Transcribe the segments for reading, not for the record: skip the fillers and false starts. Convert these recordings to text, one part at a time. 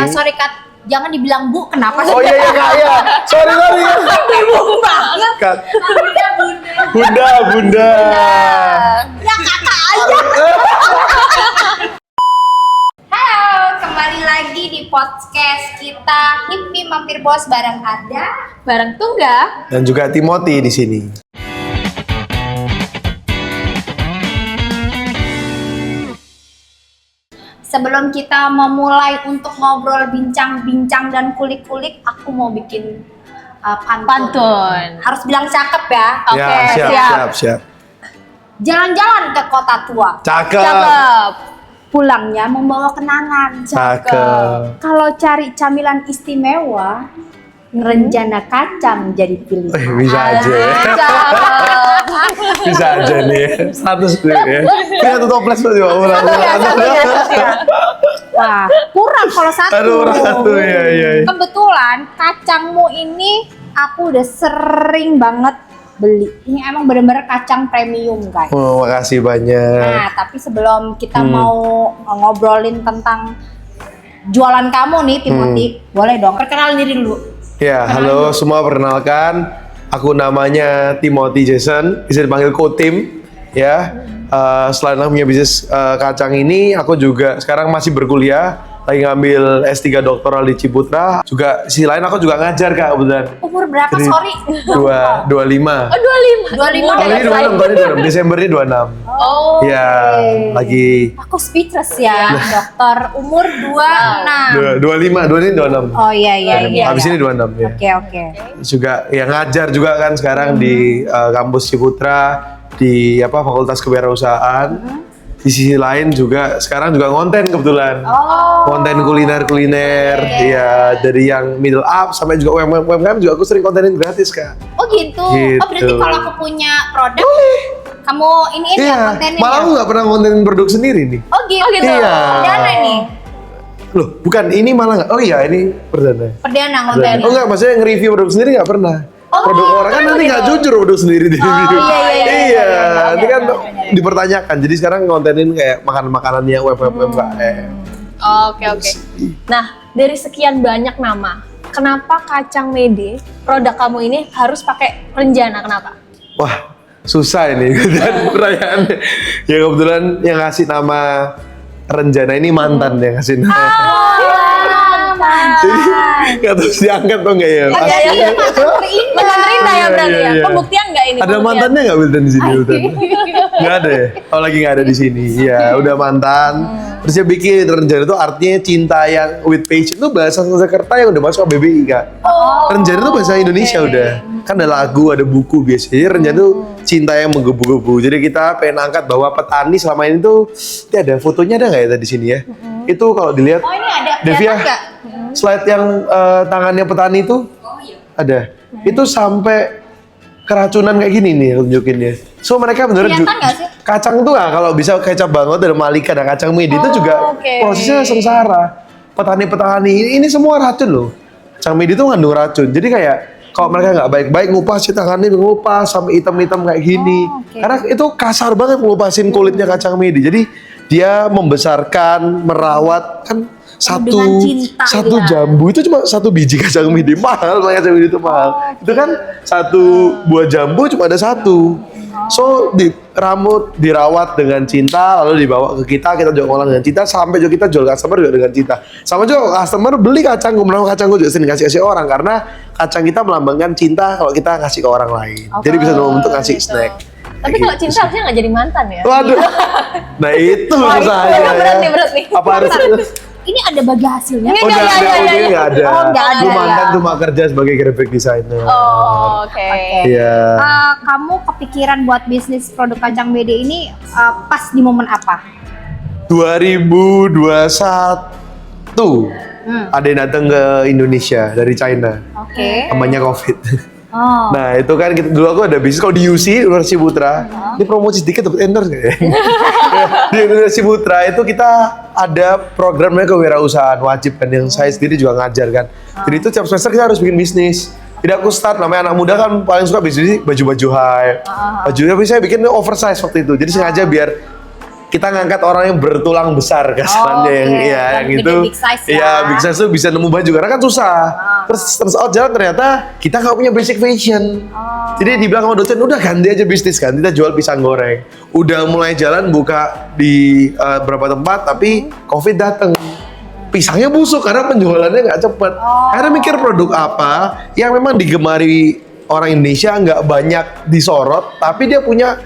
Sorry Kat, jangan dibilang Bu, kenapa sih? Oh iya Kak, ya. Sorry. Bingung banget. Kak. Bunda. Ya kakak aja. Halo, kembali lagi di podcast kita Hippi Mampir Bos bareng Arda, bareng Tungga, Dan juga Timothy di sini. Sebelum kita memulai untuk ngobrol bincang-bincang dan kulik-kulik, aku mau bikin pantun. Harus bilang cakep ya. Ya, siap. Jalan-jalan ke kota tua. Cakep. Pulangnya membawa kenangan. Cakep. Kalau cari camilan istimewa, ngerencana kacang jadi pilihan. Bisa aja ya. Bisa aja nih ya. Status gue ya. Ini satu toples tuh juga. Wah, kurang kalau satu. Aduh, satu ya. Kebetulan kacangmu ini aku udah sering banget beli. Ini emang bener-bener kacang premium guys. Oh, makasih banyak. Nah, tapi sebelum kita mau ngobrolin tentang jualan kamu nih, Timothy, boleh dong perkenalin diri dulu. Ya, halo semua, perkenalkan. Aku namanya Timothy Jason, bisa dipanggil Kotim. Ya, selain aku punya bisnis kacang ini, aku juga sekarang masih berkuliah, lagi ngambil S3 doktoral di Ciputra. Juga sisi lain aku juga ngajar Kak, kebetulan. Umur berapa? Jadi, Sorry. 25. Oh, 25 Tahun ini dari 26, Desember ini 26. Oh. Ya, lagi Aku speechless ya, dokter. Umur 26. 25, ini 26. Oh iya. Habis ini 26 ya. Oke. Juga ya ngajar juga kan sekarang di kampus Ciputra di Fakultas Kewirausahaan. Di sisi lain juga sekarang juga ngonten kebetulan. Konten kuliner ya, dari yang middle up sampai juga UMKM juga aku sering kontenin gratis Kak. Oh gitu. Oh berarti kalau aku punya produk, kamu ini ya kontennya. Malah aku nggak pernah kontenin produk sendiri nih. Oh gitu. Iya. Perdana nih. Loh, bukan, ini malah nggak. Oh iya, ini perdana. Perdana kontennya. Oh enggak, maksudnya nge-review produk sendiri nggak pernah. Produk orang kan nanti nggak jujur produk sendiri di review. Iya. Ini kan dipertanyakan. Jadi sekarang kontenin kayak makanan-makanannya UMKM. Oke. Nah, dari sekian banyak nama, kenapa Kacang Mede, produk kamu ini harus pakai Renjana? Kenapa? Wah, susah ini dan pertanyaannya. Ya kebetulan yang ngasih nama Renjana ini mantan yang ngasih nama. Jadi nggak tahu diangkat atau enggak ya? Iya. Mantan Rina ya berarti ya? Iya. Pembuktian nggak ini? Ada mantannya nggak Wildan di sini? Nggak ada ya? Oh, lagi nggak ada di sini. Iya, udah mantan. Terus dia bikin Renjana itu artinya cinta yang with passion, itu bahasa Sanskerta yang udah masuk KBBI Kak. Renjana itu bahasa Indonesia udah. Kan ada lagu, ada buku biasanya. Renjana itu cinta yang menggebu-gebu. Jadi kita pengen angkat bahwa petani selama ini tuh, ini ada fotonya, ada nggak ya tadi sini ya? Itu kalau dilihat. Oh ini ada. Devia, Nggak? slide yang tangannya petani itu ada. Itu sampai keracunan kayak gini nih tunjukinnya. So mereka beneran Kelihatan nggak sih? kacang tuh kalau bisa kecap banget dari Malika dan kacang Mede itu juga prosesnya sengsara. Petani-petani ini semua racun loh. Kacang Mede itu ngandung racun. Jadi kayak kalau mereka nggak baik-baik ngupas tangannya ngupas sampai hitam-hitam kayak gini. Karena itu kasar banget ngupasin kulitnya kacang Mede. Jadi dia membesarkan, merawat kan satu jambu itu cuma satu biji kacang Mede, mahal banget kacang Mede itu mahal. Itu kan satu buah jambu cuma ada satu. So dirawat dengan cinta, lalu dibawa ke kita jual olah dengan cinta, sampai juga kita jual customer juga dengan cinta. Sama juga customer beli kacang, menaruh kacang juga sering kasih orang karena kacang kita melambangkan cinta kalau kita kasih ke orang lain. Jadi bisa dalam bentuk ngasih snack. Tapi kalau cinta harusnya nggak jadi mantan ya? Waduh. Nah itu susahnya. Berat nih. Apa harus? Ini ada bagi hasilnya? Oh, nggak ada. Oh, nggak ada. Gue mantan cuma kerja sebagai graphic designer. Oke. Iya. Kamu kepikiran buat bisnis produk kacang Mede ini pas di momen apa? 2021 ada yang datang ke Indonesia dari China. Oke. Namanya COVID. Oh. Nah itu kan dulu aku ada bisnis kalau di UC Universitas Ciputra. Ini promosi sedikit dapat endorse nggak ya? Di Universitas Ciputra itu kita ada programnya kewirausahaan wajib kan yang saya sendiri juga ngajar kan. Jadi itu tiap semester kita harus bikin bisnis. Jadi aku start, namanya anak muda kan paling suka bisnis baju-baju high. Bajunya tapi saya bikin oversize waktu itu. Jadi sengaja biar kita ngangkat orang yang bertulang besar kasarnya yang oke. ya yang Yang itu gede, big size ya. ya big size tuh bisa nemu baju karena kan susah. Terus out jalan ternyata kita nggak punya basic fashion. Jadi dibilang sama dosen udah ganti aja bisnis kan, kita jual pisang goreng. Udah mulai jalan buka di beberapa tempat tapi COVID datang. Pisangnya busuk karena penjualannya nggak cepet. Akhirnya mikir produk apa yang memang digemari orang Indonesia, nggak banyak disorot, tapi dia punya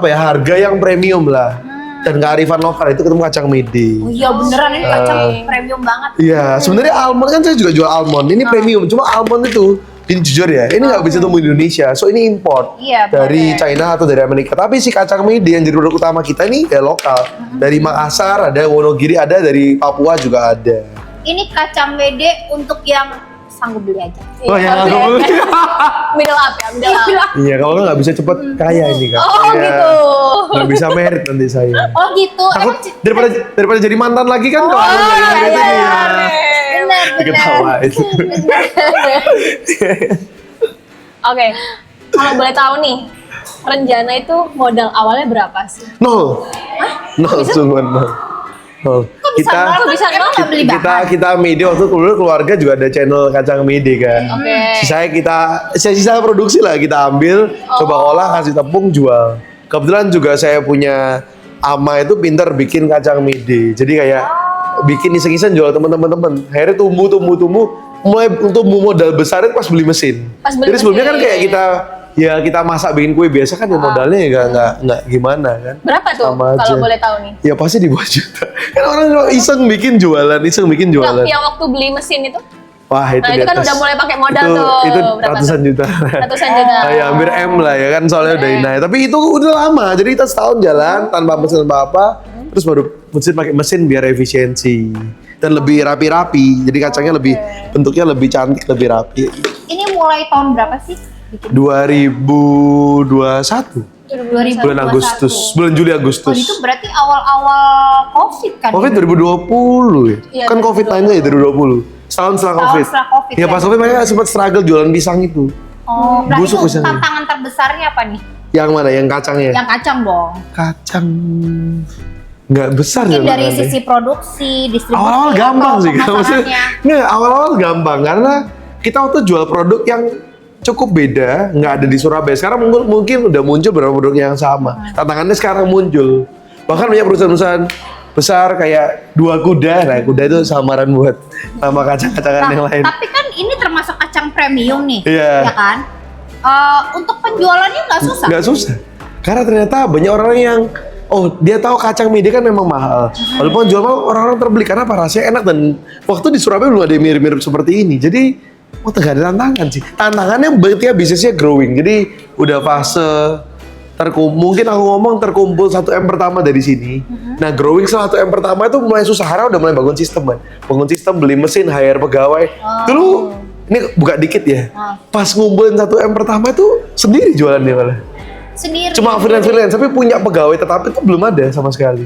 harga yang premium lah. Dan kearifan lokal itu ketemu kacang mede. Oh iya beneran ini kacang premium banget. Iya, sebenarnya almond kan saya juga jual almond. Ini premium, cuma almond itu ini jujur ya, ini nggak bisa tumbuh di Indonesia, so ini import Iya, dari bener. China atau dari Amerika. Tapi si kacang mede yang jadi produk utama kita ini ya lokal. Dari Makassar ada, Wonogiri ada, dari Papua juga ada. Ini kacang mede untuk yang sanggup beli aja. Oh ya, kamu Middle up ya, middle up. iya kalau nggak bisa cepet kaya ini kan. Oh Iya. gitu. Nggak bisa merit nanti saya. Oh gitu. Takut Emang daripada jadi mantan lagi kan kalau aku jadi merit ini ya. bener. Ketawa itu. Oke, kalau boleh tahu nih, Renjana itu modal awalnya berapa sih? Nol. Nol cuma nol. Nol. Kok bisa nol? Kok bisa nol? Nggak beli bahan? Kita mede waktu dulu keluarga juga ada channel kacang mede kan. Oke. Sisa produksi lah kita ambil, coba olah, kasih tepung, jual. Kebetulan juga saya punya ama itu pintar bikin kacang mede. Jadi kayak bikin iseng-iseng jual teman-teman. Akhirnya tumbuh. Mulai tumbuh modal besar itu pas beli mesin. Pas beli Jadi sebelumnya kan mesin. kayak kita masak bikin kue biasa kan ya modalnya nggak gimana kan. Berapa tuh Sama aja. kalau boleh tahu nih? Ya pasti di bawah juta. Kan orang iseng bikin jualan. Yang waktu beli mesin itu? Wah itu Nah di itu kan atas. udah mulai pakai modal itu, tuh. Itu Berapa ratusan tuh? juta. Ratusan juta. Ya hampir M lah ya kan soalnya udah naik. Tapi itu udah lama. Jadi kita setahun jalan tanpa mesin apa. Terus baru pakai mesin biar efisiensi dan lebih rapi-rapi. Jadi kacangnya bentuknya lebih cantik, lebih rapi. Ini mulai tahun berapa sih? Bikin 2021 bulan Agustus, bulan Juli Oh Agustus. itu berarti awal-awal COVID kan? COVID 2020 ya? Iya, Kan COVID lainnya ya 2020. Setahun setelah Setahun COVID. setelah COVID, Ya ya. pas COVID mereka sempat struggle jualan pisang itu. Oh, berarti Busuk itu pisangnya. tantangan terbesarnya apa nih? Yang mana? Yang kacangnya? Yang kacang dong. Kacang nggak besar ya. Mungkin dari tantangannya. sisi produksi, distribusi, Awal-awal gampang atau sih. Maksudnya, pemasarannya. nggak, awal-awal gampang karena kita waktu jual produk yang cukup beda, nggak ada di Surabaya. Sekarang mungkin udah muncul beberapa produk yang sama. Tantangannya sekarang muncul. Bahkan banyak perusahaan-perusahaan besar kayak Dua Kuda. Nah, kuda itu samaran buat nama kacang-kacangan Nah, yang lain. tapi kan ini termasuk kacang premium nih, Iya. ya kan? Untuk penjualannya nggak susah. Nggak susah. Karena ternyata banyak orang yang dia tahu kacang mede kan memang mahal. Walaupun jual mahal, orang-orang terbeli karena apa? Rasanya enak dan waktu di Surabaya belum ada yang mirip-mirip seperti ini. Jadi nggak ada tantangan sih. Tantangannya ketika bisnisnya growing. Jadi udah fase mungkin aku ngomong terkumpul 1M pertama dari sini. Nah growing setelah 1M pertama itu mulai susah karena udah mulai bangun sistem kan. Bangun sistem, beli mesin, hire pegawai. Dulu ini buka dikit ya. Pas ngumpulin 1M pertama itu sendiri jualannya malah. Sendiri. Cuma freelance, tapi punya pegawai tetap itu belum ada sama sekali.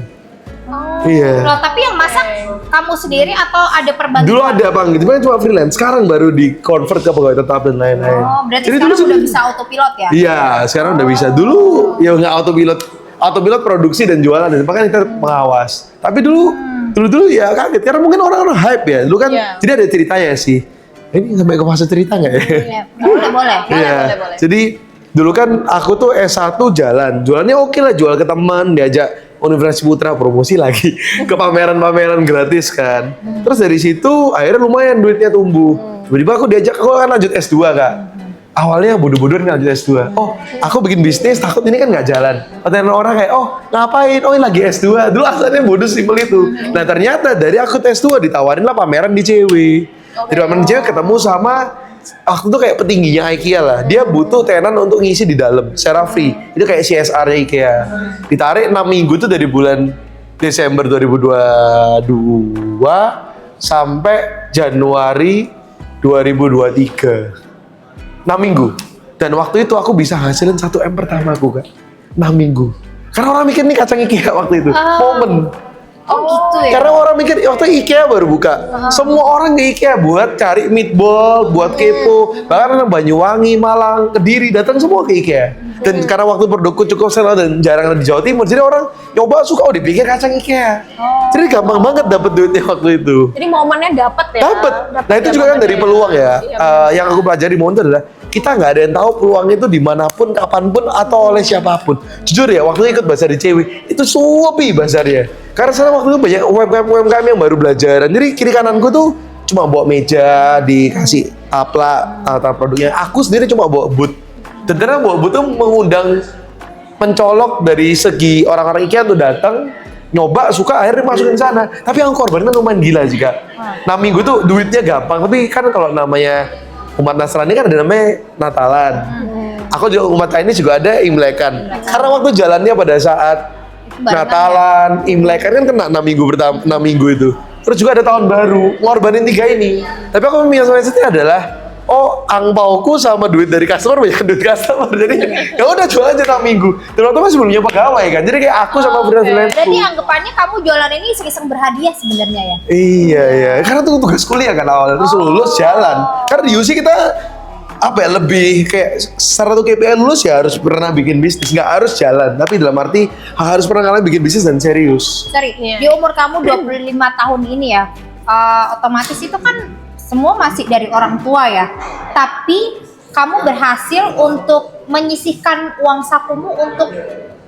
Iya. Loh, tapi yang masak kamu sendiri atau ada perbantuan? Dulu ada bang, gitu kan cuma freelance. Sekarang baru di convert ke pegawai tetap dan lain-lain. Oh, berarti Jadi sekarang dulu udah bisa autopilot ya? Iya, sekarang udah bisa. Dulu ya nggak autopilot, autopilot produksi dan jualan dan bahkan kita pengawas. Tapi dulu ya kaget karena mungkin orang-orang hype ya. Dulu kan Iya. jadi ada ceritanya sih. Ini sampai ke fase cerita nggak ya? Iya, boleh. Iya. boleh. Jadi dulu kan aku tuh S1 jalan. Jualannya oke lah, jual ke teman, diajak Universitas Putra promosi lagi ke pameran-pameran gratis kan. Terus dari situ akhirnya lumayan duitnya tumbuh. Tiba-tiba aku diajak, aku kan lanjut S2 Kak. Awalnya bodoh-bodohan lanjut S2. Oh, aku bikin bisnis takut ini kan nggak jalan. Katanya orang kayak, oh ngapain? Oh ini lagi S2. Dulu asalnya bodoh simpel itu. Nah ternyata dari aku S2 ditawarin lah pameran di CW. Di pameran di CW ketemu sama aku tuh kayak petingginya IKEA lah. Dia butuh tenan untuk ngisi di dalam secara free. Itu kayak CSR-nya IKEA. Ditarik 6 minggu tuh dari bulan Desember 2022 sampai Januari 2023. 6 minggu. Dan waktu itu aku bisa hasilin 1M pertama aku Kak. 6 minggu. Karena orang mikir nih kacang IKEA waktu itu. Momen. Oh gitu ya? Karena orang mikir waktu IKEA baru buka. Semua orang ke IKEA buat cari meatball, buat kepo. Bahkan orang Banyuwangi, Malang, Kediri datang semua ke IKEA. Dan karena waktu produkku cukup sering dan jarang ada di Jawa Timur, jadi orang nyoba suka, dipikir kacang IKEA. Jadi gampang banget dapet duitnya waktu itu. Jadi momennya dapet ya. Dapet. Nah itu juga kan dari peluang ya. Yang aku pelajari momen itu adalah kita nggak ada yang tahu peluang itu dimanapun, kapanpun, atau oleh siapapun. Jujur ya, waktu ikut bazar di Ciwi itu sepi bazarnya. Karena sana waktu itu banyak UMKM yang baru belajar. Jadi kiri kananku tuh cuma bawa meja, dikasih aplak, atau produknya. Aku sendiri cuma bawa booth. Dan ternyata bawa booth tuh mengundang mencolok dari segi orang-orang IKEA tuh datang, nyoba, suka, akhirnya masukin sana. Tapi yang korbannya lumayan gila sih Kak. 6 minggu tuh duitnya gampang, tapi kan kalau namanya umat Nasrani kan ada namanya Natalan. Aku juga umat ini juga ada Imlekan. Karena waktu jalannya pada saat Natalan, Imlekan kan kena 6 minggu pertama, 6 minggu itu. Terus juga ada tahun baru, ngorbanin 3 ini. Tapi aku mindsetnya adalah angpauku sama duit dari customer banyak duit customer. Jadi ya udah jual aja 6 minggu. Terutama sebelumnya pegawai kan. Jadi kayak aku sama freelance. Berarti anggapannya kamu jualan ini iseng-iseng berhadiah sebenarnya ya? Iya. Karena tuh tugas kuliah kan awalnya. Terus lulus jalan. Karena di UC kita lebih kayak secara tuh KPI lulus ya harus pernah bikin bisnis, nggak harus jalan, tapi dalam arti harus pernah kalian bikin bisnis dan serius. Sorry, di umur kamu 25 tahun ini ya, otomatis itu kan semua masih dari orang tua ya, tapi kamu berhasil untuk menyisihkan uang sakumu untuk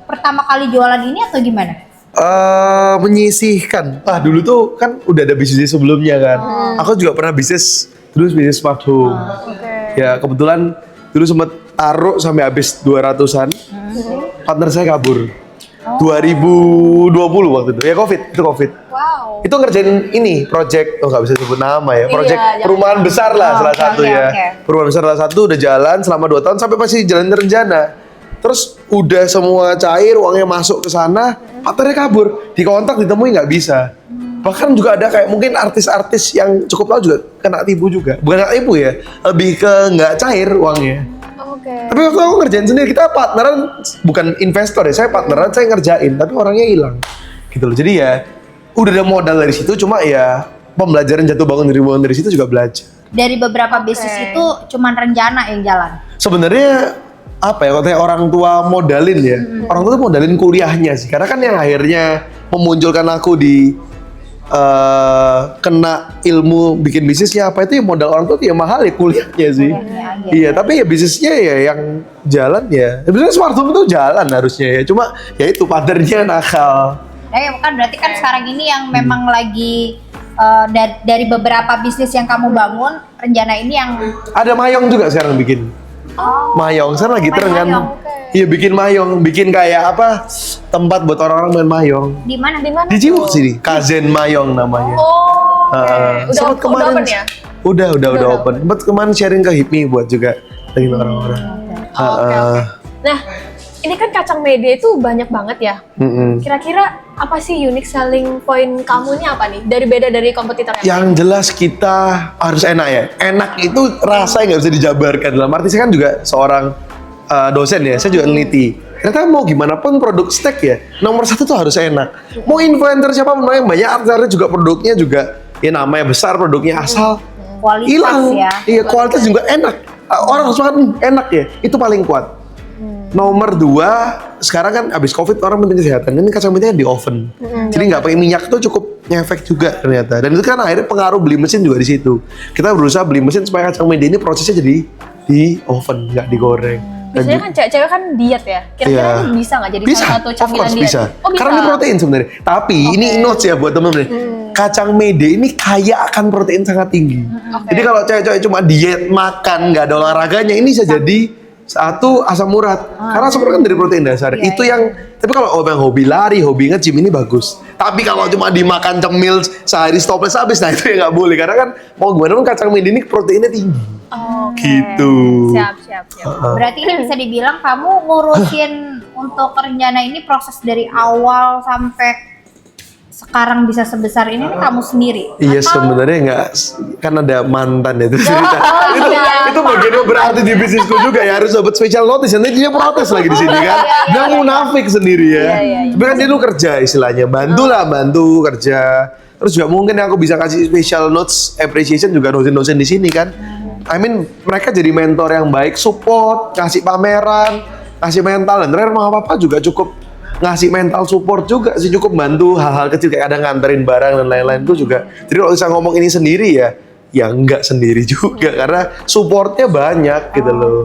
pertama kali jualan ini atau gimana? Menyisihkan. Dulu tuh kan udah ada bisnis sebelumnya kan. Aku juga pernah bisnis smart home. Ya kebetulan dulu sempat taruh sampai habis 200-an. Partner saya kabur. 2020 waktu itu. Ya itu Covid. Wow. Itu ngerjain ini project, nggak bisa sebut nama ya. Project perumahan besar lah salah satu ya. Perumahan besar salah satu udah jalan selama 2 tahun sampai masih jalan rencana. Terus udah semua cair, uangnya masuk ke sana, partnernya kabur. Dikontak ditemui nggak bisa. Bahkan juga ada kayak mungkin artis-artis yang cukup tahu juga kena tipu juga. Bukan kena tipu ya, lebih ke nggak cair uangnya. Tapi waktu aku ngerjain sendiri, kita partneran, bukan investor ya, saya partneran, saya ngerjain, tapi orangnya hilang. Gitu loh, jadi ya udah ada modal dari situ, cuma ya pembelajaran jatuh bangun dari situ juga belajar. Dari beberapa bisnis itu cuman rencana yang jalan? Sebenarnya kalau kayak orang tua modalin ya, orang tua tuh modalin kuliahnya sih, karena kan yang akhirnya memunculkan aku di kena ilmu bikin bisnisnya apa itu ya modal orang tua ya mahal ya kuliahnya sih. Iya, tapi ya bisnisnya ya yang jalan ya. Sebenarnya smart home itu jalan harusnya ya. Cuma ya itu partnernya nakal. Kan berarti kan sekarang ini yang memang lagi dari beberapa bisnis yang kamu bangun, rencana ini yang ada Mayong juga sekarang bikin. Mayong sekarang lagi tren kan. Iya bikin Mayong, bikin kayak tempat buat orang-orang main Mayong. Di mana? Di Ciwok sini, Kazen Mayong namanya. Udah open ya? Udah open. Sempat kemarin sharing ke HIPMI buat juga lagi orang-orang. Nah, ini kan kacang mede itu banyak banget ya. Kira-kira apa sih unique selling point kamu ini apa nih? Beda dari kompetitor yang jelas kita harus enak ya. Enak itu rasanya nggak bisa dijabarkan. Dalam arti saya kan juga seorang dosen ya, saya juga neliti. Ternyata mau gimana pun produk steak ya, nomor 1 tuh harus enak. Mau influencer siapa pun yang banyak artis juga produknya juga ya namanya besar produknya asal kualitas hilang. Ya. Iya kualitas juga enak. Orang harus makan enak ya, itu paling kuat. Nomor 2 sekarang kan abis Covid orang penting kesehatan, ini kacang medenya di oven. Jadi nggak pakai minyak tuh cukup ngefek juga ternyata. Dan itu kan akhirnya pengaruh beli mesin juga di situ. Kita berusaha beli mesin supaya kacang mede ini prosesnya jadi di oven, nggak digoreng. Biasanya kan cewek-cewek kan diet ya. Kira-kira ini bisa nggak jadi salah satu camilan diet? Bisa. Oh, bisa. Karena ini protein sebenarnya. Tapi ini notes ya buat temen-temen. Kacang mede ini kaya akan protein sangat tinggi. Jadi kalau cewek-cewek cuma diet makan nggak ada olahraganya, ini bisa jadi asam urat. Karena asam urat kan dari protein dasar. Itu yang. Tapi kalau yang hobi lari, hobi nge-gym ini bagus. Tapi kalau cuma dimakan cemil sehari stopless habis, nah itu ya nggak boleh. Karena kan mau gimana pun kacang mede ini proteinnya tinggi. Gitu. Siap. Berarti ini bisa dibilang kamu ngurusin untuk rencana ini proses dari awal sampai sekarang bisa sebesar ini kamu sendiri? Iya sebenarnya nggak, kan ada mantan ya itu cerita. Itu bagian berarti di bisnisku juga ya harus dapat special notice. Nanti dia protes lagi di sini kan. Dia munafik sendiri ya. Tapi kan dia lu kerja istilahnya, bantu kerja. Terus juga mungkin aku bisa kasih special notes appreciation juga dosen-dosen di sini kan. I mean mereka jadi mentor yang baik, support, kasih pameran, ngasih mental, dan terakhir mama papa juga cukup ngasih mental support juga sih, cukup bantu hal-hal kecil kayak kadang nganterin barang dan lain-lain itu juga. Jadi kalau bisa ngomong ini sendiri ya enggak sendiri juga karena supportnya banyak gitu loh.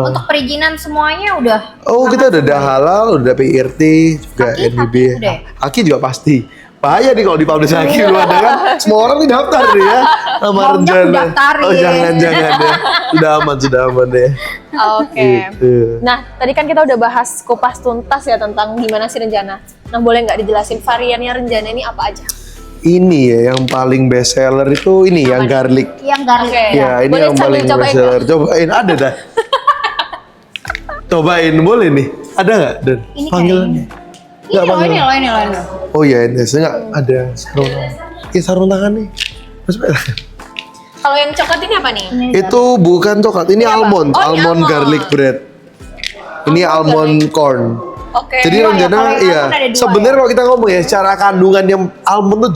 Untuk perizinan semuanya udah. Oh, kita udah ada halal, udah PRT juga, Aki NBB. udah ya? Aki juga pasti. Bahaya nih kalau di publish Aki lu ada kan. Semua orang nih daftar nih ya. Sama Maunya rencana. aku daftarin. Oh, jangan deh. Sudah aman deh. Oke. Gitu. Nah, tadi kan kita udah bahas kupas tuntas ya tentang gimana sih Renjana. Nah, boleh nggak dijelasin variannya Renjana ini apa aja? Ini ya yang paling best seller itu ini yang garlic. Yang garlic. Oke. Ya, ini Boleh yang sambil paling cobain best seller. Cobain, ada dah. Cobain boleh nih. Ada nggak? Dan Ini panggilannya. Ini loh, ini loh. Oh iya, ini saya nggak ada sarung tangan. Ini sarung tangan nih. Mas, Kalau yang coklat ini apa nih? itu bukan coklat, ini almond, Oh, ini almond almond. garlic bread. Ini almond corn. Oke. Jadi Iya, Renjana, kalau yang iya. almond ada dua Sebenarnya kalau kita ngomong ya, secara kandungan yang almond tuh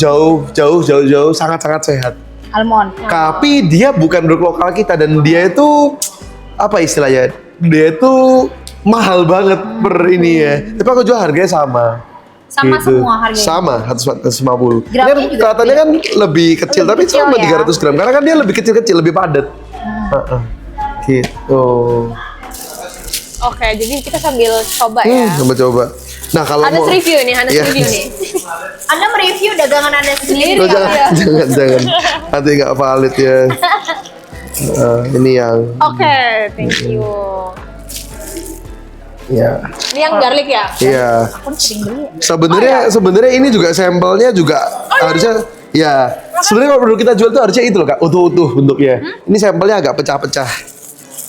jauh, sangat-sangat sehat. Almond. Tapi dia bukan produk lokal kita dan dia itu apa istilahnya? Dia itu mahal banget per ini ya. Tapi aku jual harganya sama. Sama semua harganya. Sama, 150. Ini Gramnya kan juga kelihatannya kan lebih kecil, Lebih tapi kecil sama ya. 300 gram. Karena kan dia lebih kecil-kecil, lebih padat. Gitu. Oke, jadi kita sambil coba ya. Coba-coba. Nah kalau Hannes mau review nih, Hannes Iya. review nih. Anda mereview dagangan Anda sendiri Oh, ya? jangan, nanti nggak valid ya. Ini yang, Oke, thank you. ya, Ini yang garlic ya? iya. Aku sering beli. Sebenarnya ini juga sampelnya juga harusnya, ya. Sebenarnya kalau produk kita jual tuh harusnya itu loh kak, utuh-utuh bentuknya. Ini sampelnya agak pecah-pecah.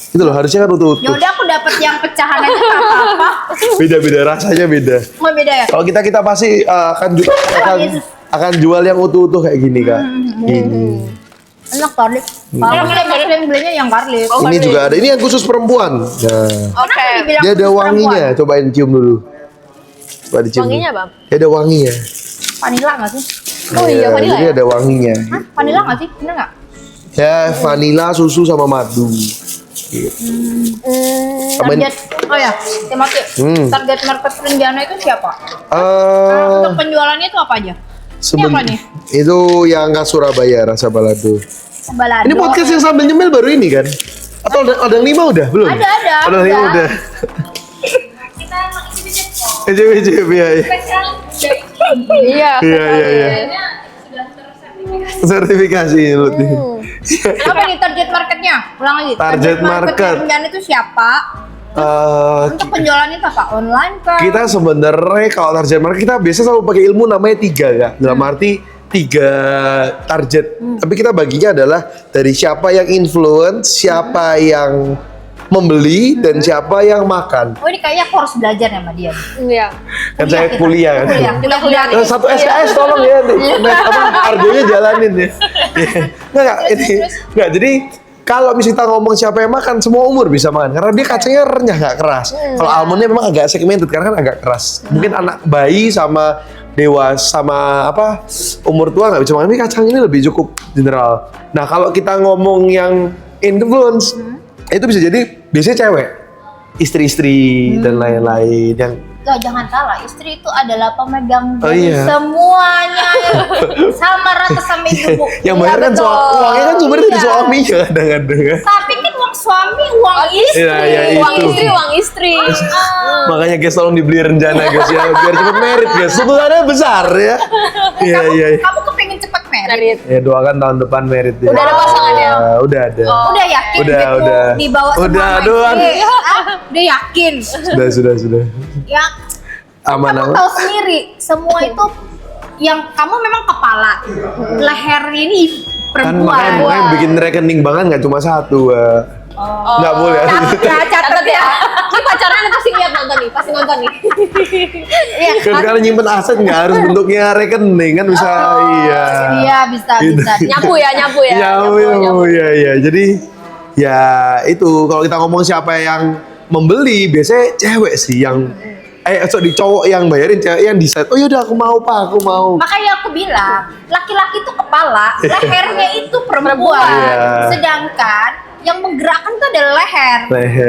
Itu loh harusnya kan Ya utuh-utuh. udah aku dapat yang pecahan aja nggak apa-apa. Beda-beda rasanya beda. Mau beda ya? Kalau kita pasti akan jual yang utuh-utuh kayak gini kak. Ini. Enak garlic. Kalau kita sering belinya yang garlic. Ini juga ada. Ini yang khusus perempuan. Nah. Oke. Dia ada wanginya, cobain cium dulu. Coba dicium. Wanginya, dulu. Bang? Dia ada wanginya. Vanilla nggak sih? Oh iya, vanilla Jadi ya? ada wanginya. Hah? Vanilla nggak sih? Bener nggak? Ya, vanila, susu sama madu. Aman. Target, oh ya, Timothy. Target market Renjana itu siapa? Eh, Untuk penjualannya itu apa aja? seben- apa nih? Itu yang khas Surabaya, rasa balado. Balado. Ini podcast yang sambil nyemil baru ini kan? Atau ada yang 5 udah? Belum? Ada. Ada yang 5 Udah. udah. Kita emang Ejep, ya. Iya. Iya. Sertifikasi berarti. Apa nih target marketnya? Ulang lagi. Target market. Renjana itu siapa? Eh, Untuk penjualan itu apa? Online kah? kita sebenarnya kalau target market kita biasa selalu pakai ilmu namanya 3 ya. Dalam arti 3 target. Tapi kita baginya adalah dari siapa yang influence, siapa yang membeli, dan siapa yang makan. Oh ini kayaknya aku harus belajar sama dia. Iya. Kan saya kuliah kan. Kita kuliah. Satu SKS tolong ya, argonya jalanin ya. Nggak, ini nggak. Jadi kalau misalnya kita ngomong siapa yang makan, semua umur bisa makan karena dia kacangnya renyah, nggak keras. Kalau almondnya memang agak segmented karena kan agak keras. Mungkin anak bayi sama dewasa sama apa umur tua nggak bisa makan. Tapi kacang ini lebih cukup general. Nah kalau kita ngomong yang influence, itu bisa jadi biasanya cewek, istri-istri dan lain-lain yang Gak, jangan salah, istri itu adalah pemegang Oh, dari iya. semuanya. Sama rata sama ibu. yang bayar kan betul. uangnya kan sumbernya dari Iya. suaminya kadang-kadang ya. Tapi kan uang suami, uang istri. Iya, iya, Uang itu. istri, uang istri. Makanya guys tolong dibeli Renjana guys ya biar cepet merit guys. Tuntutannya besar ya. Iya iya. Kamu kepengen cepet merit? Merit. Ya doakan tahun depan merit ya. Udah ada pasangannya? Udah ada. Udah yakin Udah, gitu udah. dibawa Udah, sama doang. istri? Hah? Udah yakin? Sudah. Ya, Aman. kamu tahu sendiri, semua itu yang kamu memang kepala, leher ini Kan perempuan. makanya bikin rekening banget nggak cuma satu. Nggak boleh. Catat ya. Ini pacarnya pasti lihat nonton nih, pasti nonton nih. Iya, Kan sekarang nyimpen aset nggak harus bentuknya rekening kan bisa. Iya. Iya, bisa. Nyapu ya. Iya. Jadi ya itu kalau kita ngomong siapa yang membeli biasanya cewek sih yang di cowok yang bayarin, cewek yang decide. Oh yaudah aku mau pak, aku mau. Makanya aku bilang, laki-laki itu kepala, lehernya itu perempuan. Iya. Sedangkan yang menggerakkan tuh adalah leher.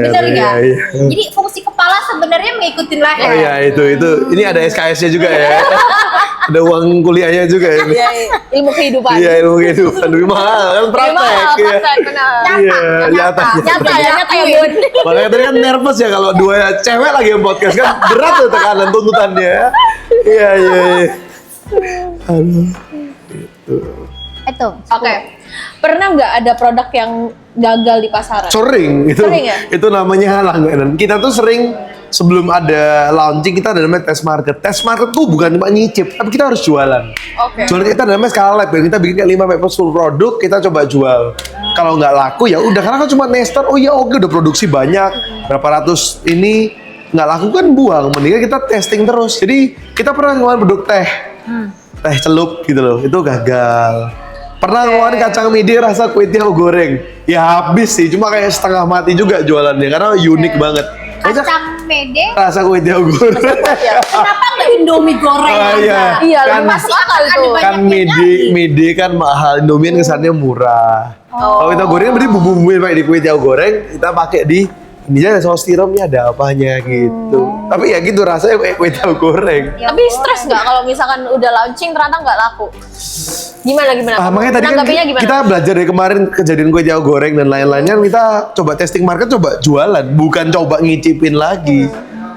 Bener iya, nggak? iya. Jadi fungsi kepala sebenarnya mengikuti leher. Oh iya itu ini ada SKS-nya juga ya. Ada uang kuliahnya juga ini. Iya, ilmu kehidupan. Iya ilmu kehidupan lebih mahal kan praktek. Iya. Praktek, benar. Iya nyata. Nyata ya Bun. Makanya tadi kan nervous ya kalau dua cewek lagi yang podcast kan berat tuh tekanan tuntutannya. Iya. Aduh. Itu. Oke. Pernah nggak ada produk yang gagal di pasaran? Sering itu. Sering ya? Itu namanya langganan. Kita tuh sering sebelum ada launching kita ada namanya test market. Test market tuh bukan cuma nyicip, tapi kita harus jualan. Oke. Jualan kita ada namanya skala lab, kita bikin kayak 5-10 produk, kita coba jual. Kalau nggak laku ya udah, karena kan cuma nester. Oh ya oke udah produksi banyak, berapa ratus ini nggak laku kan buang. Mendingan kita testing terus. Jadi kita pernah ngeluarin produk teh, teh celup gitu loh, itu gagal. Pernah ngeluarin kacang midi rasa kue tiaw goreng, ya habis sih, cuma kayak setengah mati juga jualannya karena unik banget. Masa Kacang mede. rasa kue tiaw goreng. Kenapa nggak Indomie goreng Oh, aja? iya. Iya, Kan- lebih masuk akal Ada tuh. banyak Kan yang midi kan mahal, Indomie kan kesannya murah. Kalau kita goreng berarti bumbu-bumbu yang pakai di kue tiaw goreng kita pakai di ini aja saus tiraminya ada apanya gitu. Tapi ya gitu rasanya kayak kue tiaw goreng. Tapi stres nggak kalau misalkan udah launching ternyata nggak laku? Gimana? Makanya tadi kan Menanggapinya gimana? kita belajar dari kemarin kejadian kue tiaw goreng dan lain-lainnya, kita coba testing market, coba jualan, bukan coba ngicipin lagi.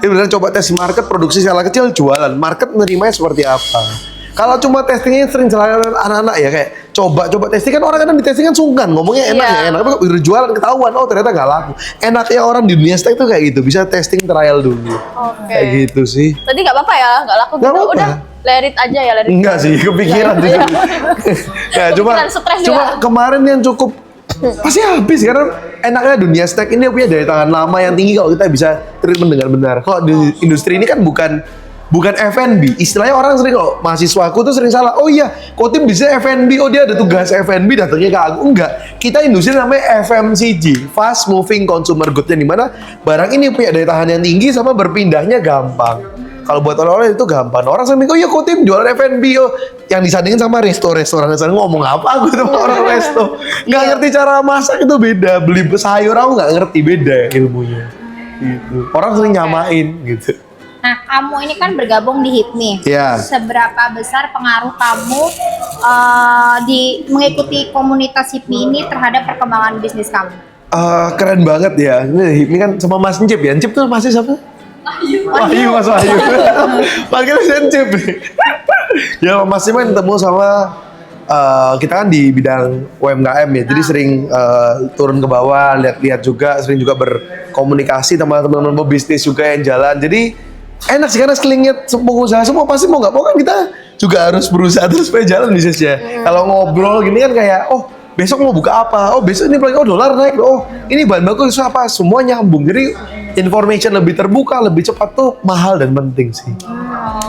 Ini beneran coba testing market, produksi skala kecil, jualan. Market menerimanya seperti apa? Kalau cuma testingnya sering salah anak-anak ya kayak coba testing kan orang kadang di testing kan sungkan ngomongnya enak Iya. ya enak, tapi udah jualan ketahuan oh ternyata nggak laku. Enaknya orang di dunia steak tuh kayak gitu, bisa testing trial dulu. Oke. Kayak gitu sih. Tadi nggak apa-apa ya, nggak laku Nggak gitu. apa-apa. Udah, let it aja ya, let it. Enggak sih, kepikiran Iya. sih. Ya, cuma Kepikiran, stres cuma juga. kemarin yang cukup pasti habis karena enaknya dunia steak ini punya daya tahan lama yang tinggi kalau kita bisa treatment dengan benar. Kalau di industri ini kan bukan F&B. Istilahnya orang sering kok mahasiswaku tuh sering salah. Oh iya, Kotim bisa F&B. Oh dia ada tugas F&B datangnya ke aku. Enggak. Kita industri namanya FMCG, fast moving consumer goods, yang dimana barang ini punya daya tahan yang tinggi sama berpindahnya gampang. Kalau buat oleh-oleh itu gampang. Orang sering mikir, oh iya Kotim jualan F&B. Oh, yang disandingin sama restoran sana ngomong apa aku tuh orang resto. Nggak ngerti cara masak itu beda. Beli sayur aku nggak ngerti, beda ilmunya. Gitu. Orang sering nyamain gitu. Nah, kamu ini kan bergabung di HIPMI. Iya. Seberapa besar pengaruh kamu di mengikuti komunitas HIPMI ini terhadap perkembangan bisnis kamu? Keren banget ya. Ini kan sama Mas Encip ya. Encip tuh masih siapa? Wahyu, Mas Wahyu. Panggilnya si Encip. Ya Mas Encip kan ketemu sama kita kan di bidang UMKM ya. Jadi sering turun ke bawah, lihat-lihat juga, sering juga berkomunikasi sama teman-teman pebisnis juga yang jalan. Jadi enak sih karena sekelilingnya pengusaha semua pasti mau nggak mau kan kita juga harus berusaha terus supaya jalan bisnisnya. Kalau ngobrol gini kan kayak oh besok mau buka apa, oh besok ini oh dolar naik, oh ini bahan baku apa, semua nyambung. Jadi information lebih terbuka, lebih cepat tuh mahal dan penting sih.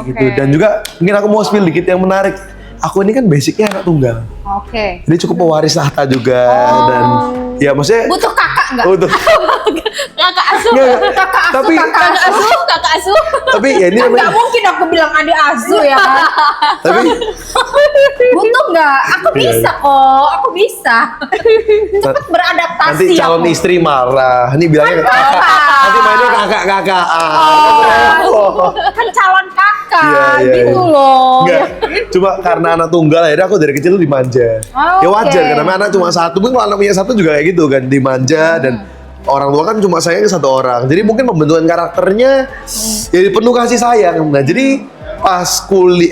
Gitu. Dan juga mungkin aku mau spill dikit yang menarik. Aku ini kan basicnya anak tunggal. Oke. Jadi cukup pewaris tahta juga dan ya maksudnya Butuh kakak nggak? untuk Kakak asuh. Nggak, Kakak asuh, tapi kakak asuh. Kakak asuh. tapi ya ini Kan nggak namanya mungkin aku bilang adik asuh ya kan? tapi Butuh nggak? Aku Iya, bisa kok, aku bisa. Cepat beradaptasi nanti calon aku. istri marah. Ini bilangnya kakak. Nanti mainnya kakak-kakak. Kan calon kakak, Iya, iya, gitu iya. loh. Enggak, cuma karena anak tunggal akhirnya aku dari kecil tuh dimanja. Oh, Ya wajar oke. karena anak cuma satu, mungkin kalau anak punya satu juga kayak gitu kan, dimanja dan orang tua kan cuma sayang satu orang. Jadi mungkin pembentukan karakternya jadi penuh kasih sayang. Nah, jadi pas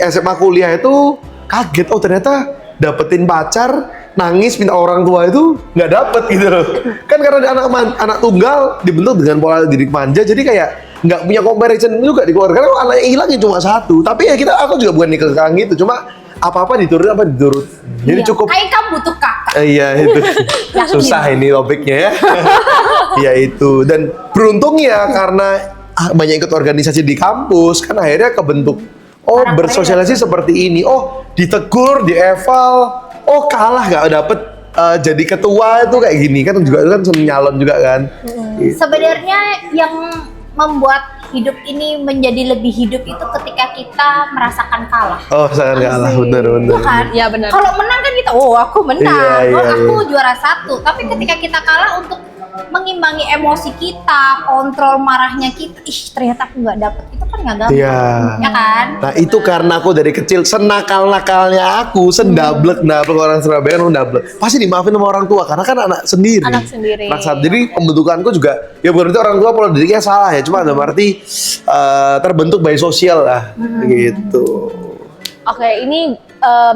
SMA kuliah itu kaget, oh ternyata dapetin pacar nangis minta orang tua itu nggak dapet gitu loh. Kan karena dia anak tunggal dibentuk dengan pola didik manja, jadi kayak nggak punya comparison juga di keluarga. Karena anaknya hilangnya cuma satu. Tapi ya aku juga bukan nikah gitu, cuma apa-apa diturutin apa diturut. Jadi Iya. cukup. Kayak kamu butuh kakak. Iya itu susah ini topiknya ya. Ya itu dan beruntung ya karena banyak ikut organisasi di kampus kan akhirnya kebentuk. Oh Karakternya bersosialisasi seperti ini. Oh ditegur, dieval. Oh kalah nggak dapet jadi ketua itu kayak gini kan juga kan nyalon juga kan. Gitu. Sebenarnya yang membuat hidup ini menjadi lebih hidup itu ketika kita merasakan kalah. Oh, sangat kalah, bener. Iya kan? Iya benar. Kalau menang kan kita, oh aku menang, Iya, oh iya, aku juara 1. Tapi ketika kita kalah, untuk mengimbangi emosi kita, kontrol marahnya kita, ternyata aku nggak dapet, itu kan nggak gampang, Iya. ya kan? Nah itu karena aku dari kecil senakal-nakalnya aku, sendablek orang Surabaya kan ndablek. Pasti dimaafin sama orang tua karena kan anak sendiri. Anak sendiri. Anak satu. Jadi pembentukanku juga ya berarti orang tua pola dirinya salah ya. Cuma dalam arti terbentuk by sosial lah gitu. Oke, ini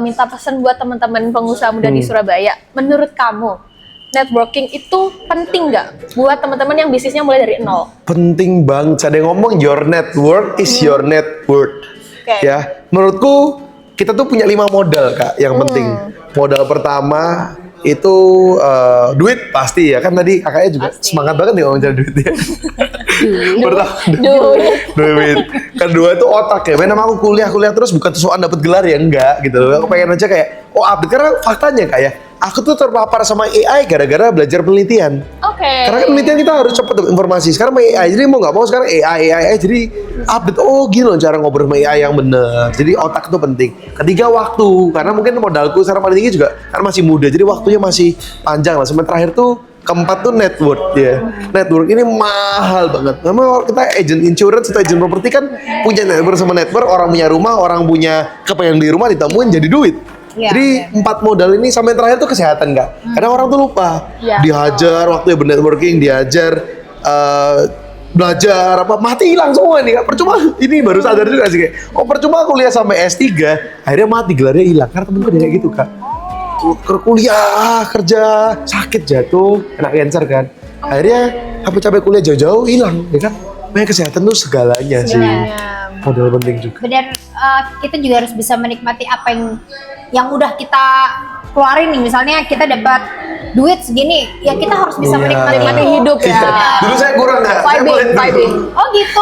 minta pesan buat teman-teman pengusaha muda di Surabaya. Menurut kamu, networking itu penting nggak buat teman-teman yang bisnisnya mulai dari nol? Penting banget. Ada yang ngomong your network is your net worth. Oke. Ya, menurutku kita tuh punya 5 modal Kak yang penting. Modal pertama itu duit pasti ya, kan tadi kakaknya juga Pasti. semangat banget nih ngomong cari duit ya. Pertama Duit. duit. Kedua itu otak ya. Memang aku kuliah terus bukan soal dapat gelar ya, enggak gitu loh. Aku pengen aja kayak update karena faktanya kayak aku tuh terpapar sama AI gara-gara belajar penelitian. Oke. Karena kan penelitian kita harus cepat dapat informasi. Sekarang sama AI, jadi mau nggak mau sekarang AI jadi update. Oh gini loh cara ngobrol sama AI yang bener. Jadi otak itu penting. Ketiga waktu, karena mungkin modalku sekarang paling tinggi juga karena masih muda. Jadi waktunya masih panjang lah. Sampai terakhir tuh keempat tuh network ya. Network ini mahal banget. Memang kita agent insurance atau agent properti kan punya network sama network. Orang punya rumah, orang punya kepengen beli rumah ditemuin jadi duit. Iya, Jadi 4 modal ini sampai terakhir tuh kesehatan Kak. Karena orang tuh lupa. Iya. Dihajar waktunya bernetworking, diajar belajar apa mati hilang semua nih Kak. Percuma ini baru sadar juga sih kayak percuma kuliah sampai S3 akhirnya mati gelarnya hilang karena temenku kayak gitu Kak. Kuliah, kerja, sakit jatuh, kena cancer kan. Akhirnya capek-capek kuliah jauh-jauh hilang ya kan. Makanya kesehatan tuh segalanya sih. Modal penting juga. Benar, kita juga harus bisa menikmati apa yang udah kita keluarin nih. Misalnya kita dapat duit segini, ya kita harus bisa menikmati hidup ya. Dulu saya kurang nggak? Saya mulai Vibing. Oh gitu.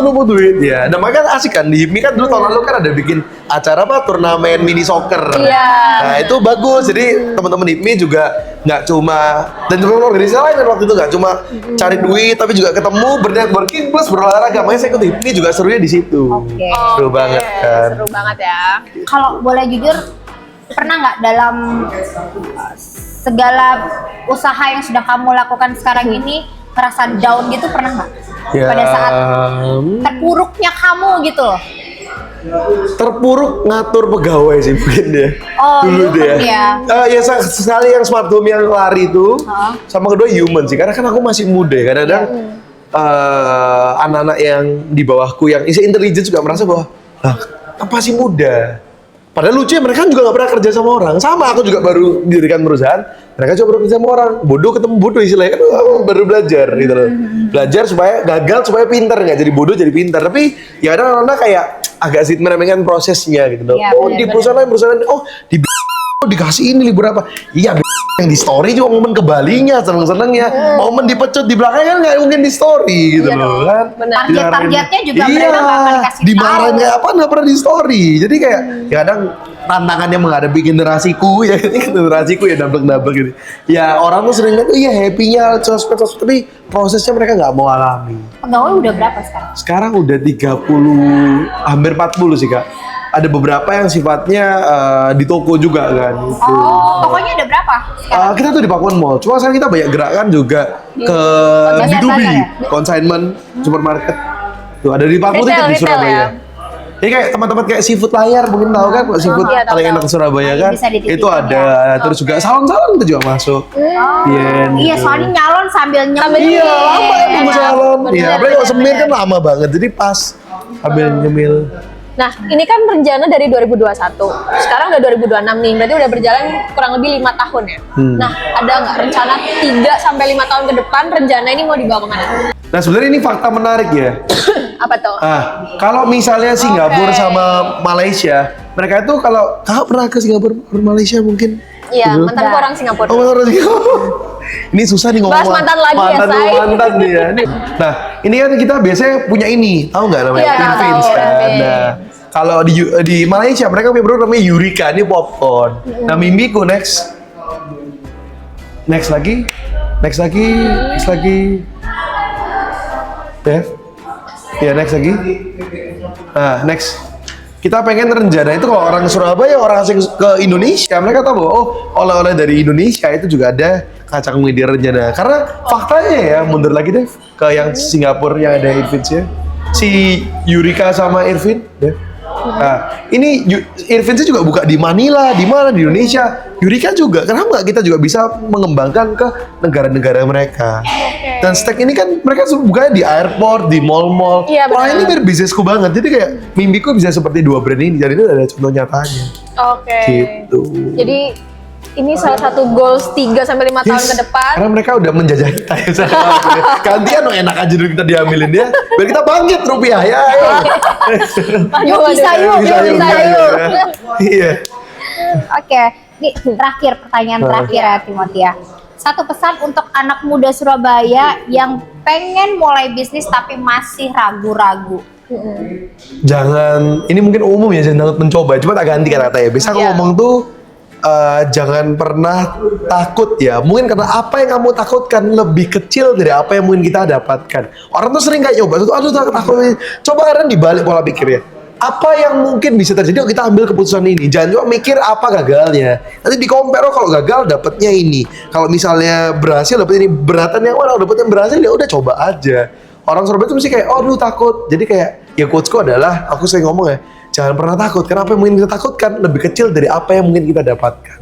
Nunggu duit ya. Nah makanya asik kan di HIPMI kan dulu tahun lalu kan ada bikin acara apa turnamen mini soccer. Iya. Nah itu bagus. Jadi teman-teman HIPMI juga nggak cuma dan teman-teman organisasi lain kan waktu itu nggak cuma cari duit tapi juga ketemu bernetworking plus berolahraga. Makanya saya ikut HIPMI juga serunya di situ. Oke. Seru banget kan. Seru banget ya. Kalau boleh jujur, pernah nggak dalam segala usaha yang sudah kamu lakukan sekarang ini ngerasa down gitu, pernah nggak? Ya, Pada saat terpuruknya kamu gitu loh. terpuruk ngatur pegawai sih mungkin ya. Oh, dulu human deh ya. Ya sekali yang smart home yang lari itu sama kedua human sih karena kan aku masih muda ya. Kadang-kadang anak-anak yang di bawahku yang isi intelijen juga merasa bahwa masih muda. Padahal lucu ya mereka juga nggak pernah kerja sama orang. Sama aku juga baru didirikan perusahaan. Mereka juga baru kerja sama orang. Bodoh ketemu bodoh istilahnya kan aku baru belajar gitu loh. Belajar supaya gagal supaya pintar, nggak jadi bodoh jadi pintar. Tapi ya ada orang-orang kayak agak sedikit meremehkan prosesnya gitu loh. Ya, di perusahaan lain di dikasih ini libur apa? Iya yang di story cuma momen kebalinya seneng-senengnya. Momen dipecut di belakang kan nggak mungkin di story gitu loh kan. Benar. Target-targetnya juga mereka nggak akan dikasih dimarahin tahu. kayak apa nggak pernah di story. Jadi kayak kadang tantangannya menghadapi generasiku ya ini generasiku ya double gitu. Ya orang tuh sering lihat iya happy-nya sosmed tapi prosesnya mereka nggak mau alami. Pegawai udah berapa sekarang? Sekarang udah 30 hampir 40 sih Kak. Ada beberapa yang sifatnya di toko juga kan gitu. Oh, pokoknya ada berapa sekarang? Kita tuh di Pakuan Mall. Cuma sekarang kita banyak gerakan juga ke Pasar B2B, ya? consignment, supermarket. Tuh ada di 40 titik di Retail Surabaya. ya? Ini kayak tempat-tempat kayak seafood layar mungkin tahu kan, seafood iya, tahu, paling enak tahu. di Surabaya kan. Bisa dititipin Itu ada, terus juga salon-salon itu juga masuk. Iya, Iya, gitu. soalnya nyalon sambil nyemil. Iya, lama ya tunggu salon. Bener, Iya, apalagi kalau bener, semir bener. kan lama banget. Jadi pas ambil nyemil. Nah, ini kan rencana dari 2021. Sekarang udah 2026 nih. Berarti udah berjalan kurang lebih 5 tahun ya. Nah, ada nggak rencana 3 sampai 5 tahun ke depan rencana ini mau dibawa kemana? Nah sebenarnya ini fakta menarik ya. Apa tuh? Kalau misalnya Singapura sama Malaysia, mereka itu kalau kakak pernah ke Singapura atau Malaysia mungkin? Iya, Gitu. mantanku orang Singapura. Oh, orang Singapura. Ini susah nih ngomong. Bahas mantan lagi ya, Say. Mantan nih ya. Nah, ini kan kita biasanya punya ini, tahu nggak namanya? Iya, Twin Fins tahu, kan. Twin Fins. Nah, kalau di Malaysia mereka punya produk namanya Eureka, ini popcorn. Nah, mimpiku next lagi. Dev, Ya next lagi. Nah next. Kita pengen rencana itu kalau orang Surabaya, orang asing ke Indonesia, mereka tahu bahwa oh oleh-oleh dari Indonesia itu juga ada kacang midi rencana. Karena faktanya ya, mundur lagi deh ke yang Singapura yang ada Irvin si Yurika sama Irvin. Ya. Nah, ini Irvin sih juga buka di Manila, di mana di Indonesia. Yurika juga, kenapa nggak kita juga bisa mengembangkan ke negara-negara mereka? Dan Stack ini kan mereka bukanya di airport, di mall-mall. Iya, Wah benar. ini biar bisnisku banget. Jadi kayak mimpiku bisa seperti dua brand ini. Jadi itu ada contoh nyatanya. Oke. Gitu. Jadi ini salah satu goals 3 sampai 5 tahun ke depan. Karena mereka udah menjajah kita ya. Gantian dong enak aja dulu kita diambilin dia. Biar kita bangkit rupiah ya. Ayo. Yuk bisa yuk, Bisa yuk yuk, bisa bisa yuk. yuk. Iya. Oke, ini terakhir pertanyaan terakhir ya Timothy ya. Satu pesan untuk anak muda Surabaya yang pengen mulai bisnis tapi masih ragu-ragu. Jangan, ini mungkin umum ya, jangan takut mencoba. Cuma tak ganti kata-kata ya. Biasa aku Iya. ngomong tuh jangan pernah takut ya. Mungkin karena apa yang kamu takutkan lebih kecil dari apa yang mungkin kita dapatkan. Orang tuh sering kayak nyoba, aduh takut. Coba karena dibalik pola pikirnya. Apa yang mungkin bisa terjadi kalau kita ambil keputusan ini? Jangan cuma mikir apa gagalnya. Nanti di compare, oh, kalau gagal dapatnya ini. Kalau misalnya berhasil dapat ini, beratan yang mana? Dapat yang berhasil ya udah coba aja. Orang Surabaya itu mesti kayak, oh lu takut. Jadi kayak, ya quotesku adalah, aku sering ngomong ya, jangan pernah takut. Karena apa yang mungkin kita takutkan lebih kecil dari apa yang mungkin kita dapatkan.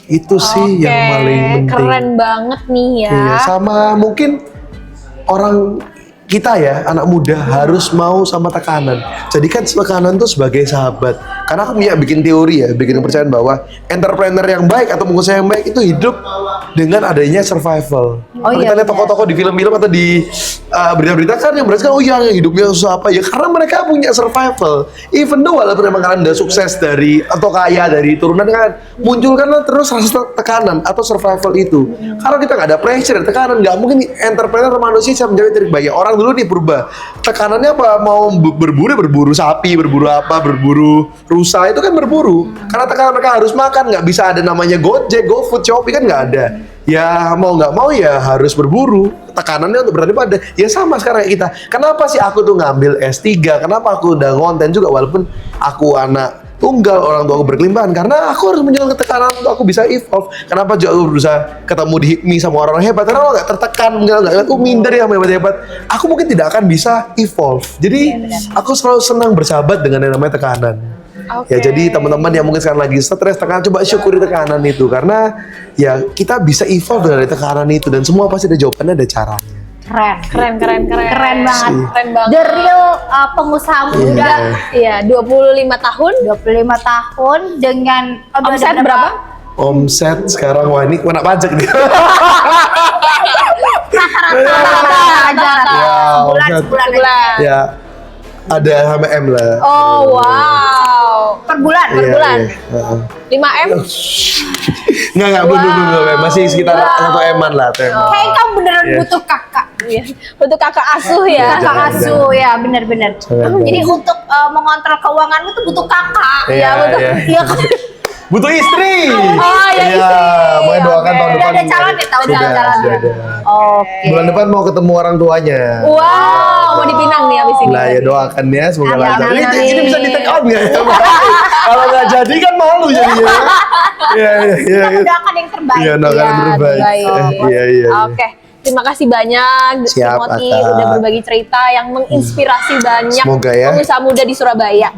Itu sih yang paling penting. Keren banget nih ya. Iya, sama mungkin orang kita ya, anak muda harus mau sama tekanan. Jadikan tekanan tuh sebagai sahabat. Karena aku punya bikin teori ya, bikin kepercayaan bahwa entrepreneur yang baik atau pengusaha yang baik itu hidup dengan adanya survival. Oh Kalau iya, kita lihat benar. tokoh-tokoh di film-film atau di berita-berita kan yang berarti kan, oh iya hidupnya susah apa ya, karena mereka punya survival. Even though walaupun memang kalian udah sukses dari atau kaya dari turunan kan, muncul karena terus rasa tekanan atau survival itu. Karena kita nggak ada pressure, tekanan, nggak mungkin entrepreneur manusia bisa menjadi terbaik. Orang dulu nih berubah, tekanannya apa, mau berburu sapi, berburu apa, berburu rusa, itu kan berburu. Karena tekanan mereka harus makan, nggak bisa ada namanya Gojek, GoFood, Shopee kan nggak ada. Ya mau nggak mau ya harus berburu. Tekanannya untuk berani pada. Ya sama sekarang kayak kita. Kenapa sih aku tuh ngambil S3? Kenapa aku udah ngonten juga walaupun aku anak tunggal, orang tua aku berkelimpahan? Karena aku harus menjalankan tekanan untuk aku bisa evolve. Kenapa juga aku berusaha ketemu di HIPMI sama orang-orang hebat? Karena kalau nggak tertekan, nggak minder ya sama hebat-hebat, aku mungkin tidak akan bisa evolve. Jadi aku selalu senang bersahabat dengan yang namanya tekanan. Ya jadi teman-teman yang mungkin sekarang lagi stres, tekanan, coba syukuri tekanan itu. Karena ya kita bisa evolve dari tekanan itu. Dan semua pasti ada jawabannya, ada caranya. Keren Keren banget. banget. Keren banget. The real pengusaha muda. Iya, 25 tahun. 25 tahun dengan Omset berapa? Omset sekarang, wah ini kena pajak nih. Rata-rata aja. Ya, Sebulan Sebulan. Ya ada sampai M lah. Oh, wow. per bulan. Per Iya, bulan. iya. 5M? Nggak, belum. Masih sekitar 1 M-an lah. Kayak kamu beneran Iya. butuh kakak. Iya. Untuk kakak asuh ya. Iya, Kakak asuh ya, bener-bener. Jangan. Jadi untuk mengontrol keuanganmu tuh butuh kakak. Iya, betul. iya. Iya kan? Butuh istri. Oh, ya istri. Mau doakan Oke. tahun Udah depan. ada calon ya, tahu Sudah, calon. sudah ada. Oke. Bulan depan mau ketemu orang tuanya. Wow, mau dipinang nih abis ini. Lah ya doakan ya, semoga Amin, lancar. amin, Ini amin. bisa di take out nggak ya? Kalau nggak jadi kan malu jadinya. Iya. Kita mendoakan yang terbaik. Iya, doakan yang terbaik. Iya. Oke. Terima kasih banyak Siap, Timothy Kakak. udah berbagi cerita yang menginspirasi banyak Semoga ya. pengusaha muda di Surabaya.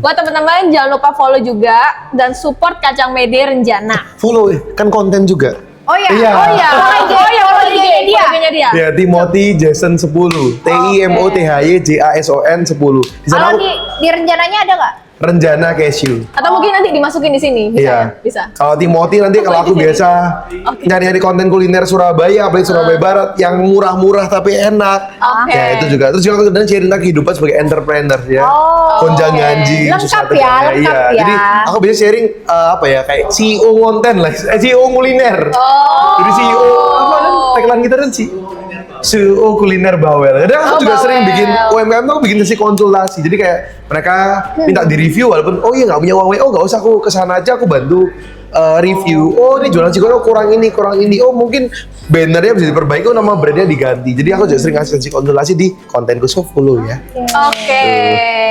Buat teman-teman jangan lupa follow juga dan support Kacang Mede Renjana. Follow kan konten juga. Oh ya. Iya. Oh ya. Follow IG-nya dia. Ya, Timothy Jason 10. TIMOTHYJASON 10. Di sana Kalau aku di rencananya ada nggak? Renjana Cashew. Atau mungkin nanti dimasukin di sini, bisa Iya. ya? Bisa. Kalau Timothy nanti kalau aku biasa nyari-nyari konten kuliner Surabaya, apalagi Surabaya Barat yang murah-murah tapi enak. Oke. Ya itu juga. Terus juga aku kadang sharing tentang kehidupan sebagai entrepreneur ya. Oh. Gonjang ganjing, Lengkap susah ya, tegaknya. lengkap Iya. ya. Jadi aku biasa sharing apa ya kayak CEO konten lah, CEO kuliner. Jadi CEO apa kan tagline kita kan CEO kuliner bawel. Kadang aku juga sering bawel. bikin UMKM tuh bikin sesi konsultasi. Jadi kayak mereka minta di review walaupun oh iya nggak punya uang, oh nggak usah aku kesana aja aku bantu review. Oh ini jualan Cikono kurang ini. Oh mungkin bannernya bisa diperbaiki, oh nama brandnya diganti. Jadi aku juga sering ngasih konsultasi di kontenku, so follow ya. Oke.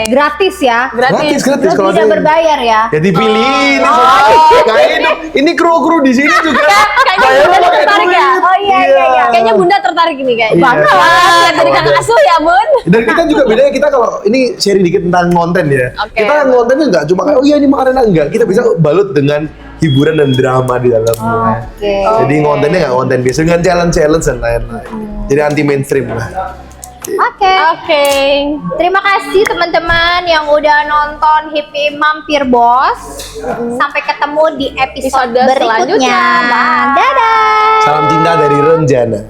Gratis ya. Gratis Berarti kalau tidak ada. berbayar ya. Ya dipilih ini kru di sini juga. Kayaknya Bayarnya Bunda pakai tertarik ya. duit. Oh iya. Kayaknya Bunda tertarik ini kayak. Iya. Bangga banget jadi kakak asuh ya, Bun. Dan kita juga bedanya, kita kalau ini sharing dikit tentang konten ya. Oke. Kita kontennya nggak cuma kayak oh iya ini makanan, enggak. Kita bisa balut dengan hiburan dan drama di dalamnya. Oke. Jadi kontennya nggak konten biasa, dengan challenge dan lain-lain. Jadi anti mainstream lah. Oke. Oke. Terima kasih teman-teman yang udah nonton Hippie Mampir Bos. Sampai ketemu di episode Episode berikutnya. selanjutnya. Bye. Dadah. Salam cinta dari Renjana.